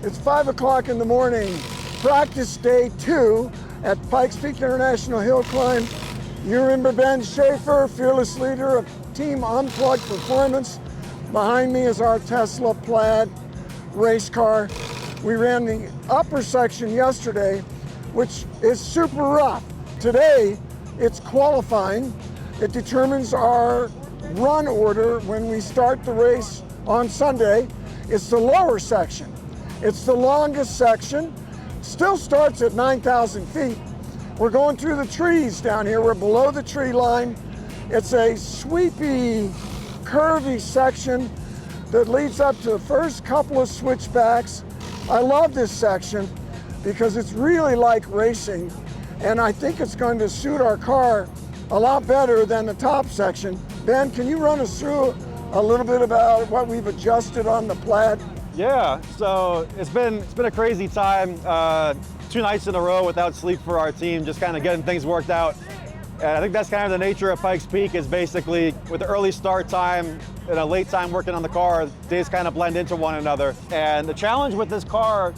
It's 5 o'clock in the morning, practice day 2 at Pikes Peak International Hill Climb. You remember Ben Schaefer, fearless leader of Team Unplugged Performance. Behind me is our Tesla Plaid race car. We ran the upper section yesterday, which is super rough. Today, it's qualifying. It determines our run order when we start the race on Sunday. It's the lower section. It's the longest section, still starts at 9,000 feet. We're going through the trees down here. We're below the tree line. It's a sweepy, curvy section that leads up to the first couple of switchbacks. I love this section because it's really like racing, and I think it's going to suit our car a lot better than the top section. Ben, can you run us through a little bit about what we've adjusted on the Plaid? Yeah, so it's been a crazy time. 2 nights in a row without sleep for our team, just kind of getting things worked out. And I think that's kind of the nature of Pikes Peak, is basically with the early start time and a late time working on the car, days kind of blend into one another. And the challenge with this car,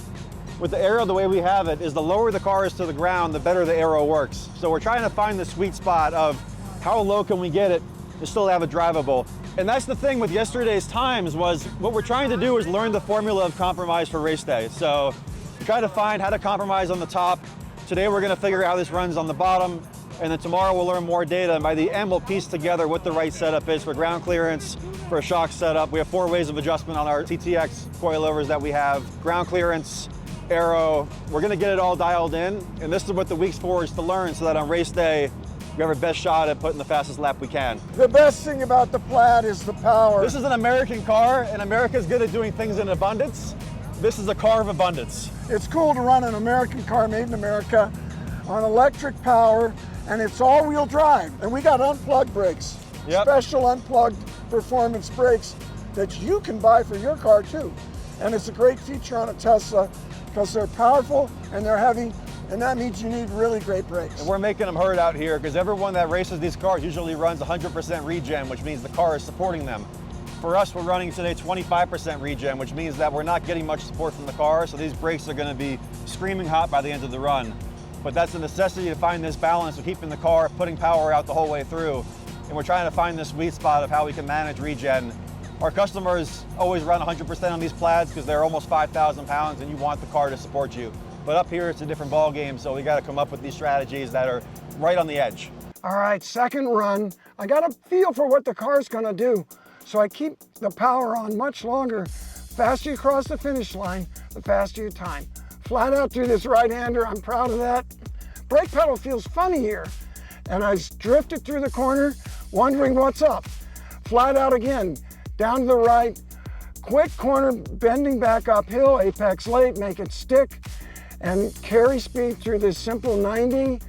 with the aero the way we have it, is the lower the car is to the ground, the better the aero works. So we're trying to find the sweet spot of how low can we get it and still have it drivable. And that's the thing with yesterday's times, was what we're trying to do is learn the formula of compromise for race day. So we try to find how to compromise on the top. Today we're going to figure out how this runs on the bottom, and then tomorrow we'll learn more data, and by the end we'll piece together what the right setup is for ground clearance, for a shock setup. We have 4 ways of adjustment on our TTX coilovers that we have: ground clearance, aero. We're going to get it all dialed in, and this is what the week's for, is to learn, so that on race day we have our best shot at putting the fastest lap we can. The best thing about the Plaid is the power. This is an American car, and America's good at doing things in abundance. This is a car of abundance. It's cool to run an American car made in America on electric power, and it's all-wheel drive. And we got unplugged brakes, special unplugged performance brakes that you can buy for your car too. And it's a great feature on a Tesla because they're powerful and they're heavy, and that means you need really great brakes. And we're making them hurt out here, because everyone that races these cars usually runs 100% regen, which means the car is supporting them. For us, we're running today 25% regen, which means that we're not getting much support from the car, so these brakes are going to be screaming hot by the end of the run. But that's a necessity to find this balance of keeping the car, putting power out the whole way through. And we're trying to find this sweet spot of how we can manage regen. Our customers always run 100% on these Plaids because they're almost 5,000 pounds and you want the car to support you. But up here, it's a different ball game, so we got to come up with these strategies that are right on the edge. All right, second run. I got a feel for what the car's going to do, so I keep the power on much longer. Faster you cross the finish line, the faster your time. Flat out through this right-hander, I'm proud of that. Brake pedal feels funny here, and I drifted through the corner, wondering what's up. Flat out again, down to the right, quick corner, bending back uphill, apex late, make it stick, and carry speed through this simple 90,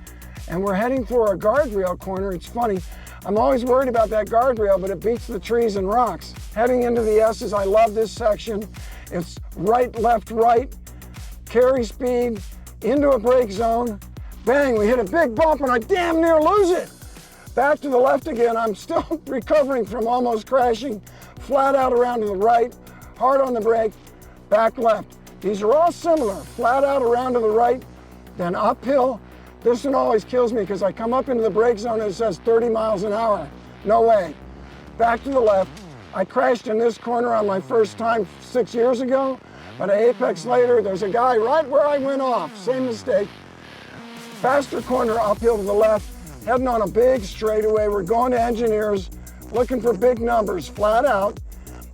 and we're heading for a guardrail corner. It's funny, I'm always worried about that guardrail, but it beats the trees and rocks. Heading into the S's, I love this section. It's right, left, right, carry speed, into a brake zone. Bang, we hit a big bump and I damn near lose it. Back to the left again, I'm still recovering from almost crashing. Flat out around to the right, hard on the brake, back left. These are all similar, flat out around to the right, then uphill. This one always kills me because I come up into the brake zone and it says 30 miles an hour. No way. Back to the left. I crashed in this corner on my first time 6 years ago, but an apex later, there's a guy right where I went off, same mistake. Faster corner uphill to the left, heading on a big straightaway. We're going to Engineers, looking for big numbers, flat out.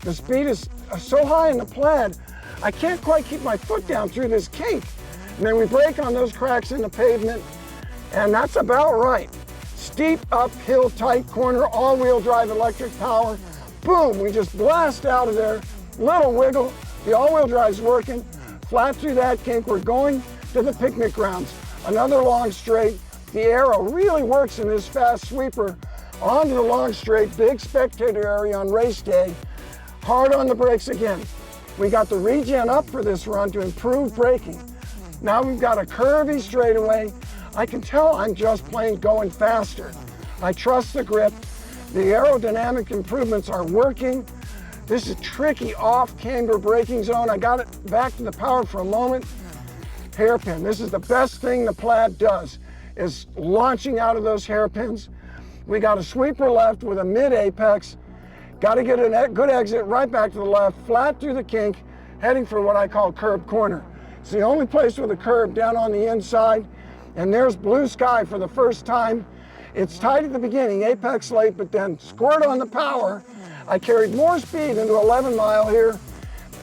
The speed is so high in the Plaid, I can't quite keep my foot down through this cake. And then we brake on those cracks in the pavement, and that's about right. steep uphill tight corner, all-wheel drive electric power. Boom, we just blast out of there. Little wiggle, the all-wheel drive's working. Flat through that kink, we're going to the picnic grounds. Another long straight. The aero really works in this fast sweeper. Onto the long straight, big spectator area on race day. Hard on the brakes again. We got the regen up for this run to improve braking. Now we've got a curvy straightaway. I can tell I'm just plain going faster. I trust the grip. The aerodynamic improvements are working. This is tricky off-camber braking zone. I got it back to the power for a moment. Hairpin, this is the best thing the Plaid does, is launching out of those hairpins. We got a sweeper left with a mid-apex. Got to get a good exit right back to the left, flat through the kink, heading for what I call curb corner. It's the only place with a curb down on the inside, and there's blue sky for the first time. It's tight at the beginning, apex late, but then squirt on the power. I carried more speed into 11 mile here,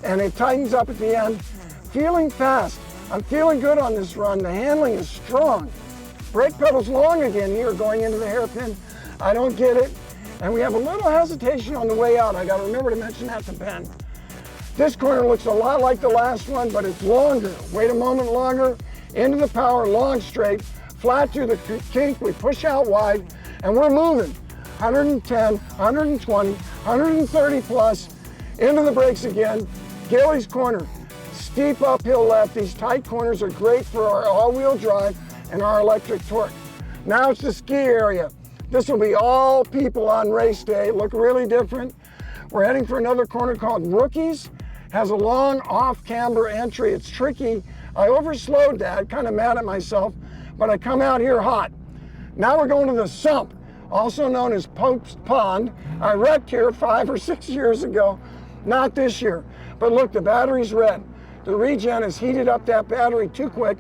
and it tightens up at the end. Feeling fast. I'm feeling good on this run. The handling is strong. Brake pedal's long again here going into the hairpin. I don't get it. And we have a little hesitation on the way out. I got to remember to mention that to Ben. This corner looks a lot like the last one, but it's longer. Wait a moment longer, into the power, long straight, flat through the kink, we push out wide, and we're moving. 110, 120, 130 plus, into the brakes again. Gillies corner, steep uphill left. These tight corners are great for our all-wheel drive and our electric torque. Now it's the ski area. This will be all people on race day. Look really different. We're heading for another corner called Rookies. Has a long off-camber entry. It's tricky. I overslowed that, kind of mad at myself, but I come out here hot. Now we're going to the sump, also known as Pobst Pond. I wrecked here 5 or 6 years ago, not this year. But look, the battery's red. The regen has heated up that battery too quick.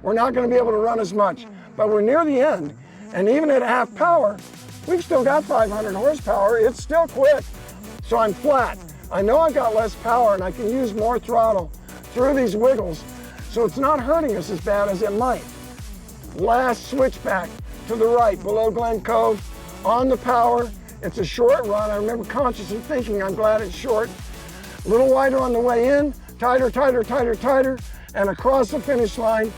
We're not going to be able to run as much, but we're near the end. And even at half power, we've still got 500 horsepower. It's still quick. So I'm flat. I know I've got less power and I can use more throttle through these wiggles, so it's not hurting us as bad as it might. Last switchback to the right, below Glen Cove, on the power. It's a short run. I remember consciously thinking, I'm glad it's short. A little wider on the way in, tighter, tighter, tighter, tighter, and across the finish line.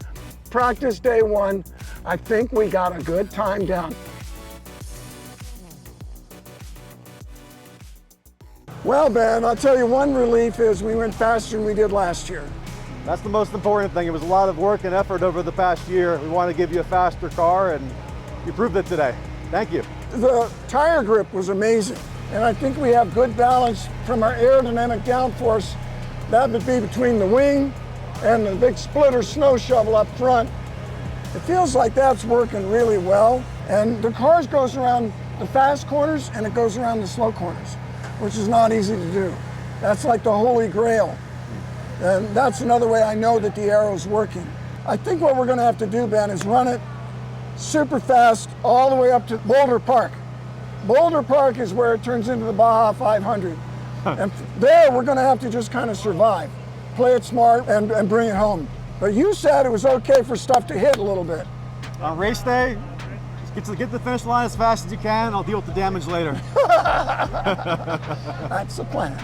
Practice day one. I think we got a good time down. Well, Ben, I'll tell you one relief is we went faster than we did last year. That's the most important thing. It was a lot of work and effort over the past year. We want to give you a faster car, and you proved it today. Thank you. The tire grip was amazing, and I think we have good balance from our aerodynamic downforce. That would be between the wing and the big splitter snow shovel up front. It feels like that's working really well. And the car goes around the fast corners and it goes around the slow corners, which is not easy to do. That's like the holy grail. And that's another way I know that the aero's working. I think what we're gonna have to do, Ben, is run it super fast all the way up to Boulder Park. Boulder Park is where it turns into the Baja 500. And there we're gonna have to just kind of survive. Play it smart and bring it home. But you said it was okay for stuff to hit a little bit. On race day, just get to the finish line as fast as you can. I'll deal with the damage later. That's the plan.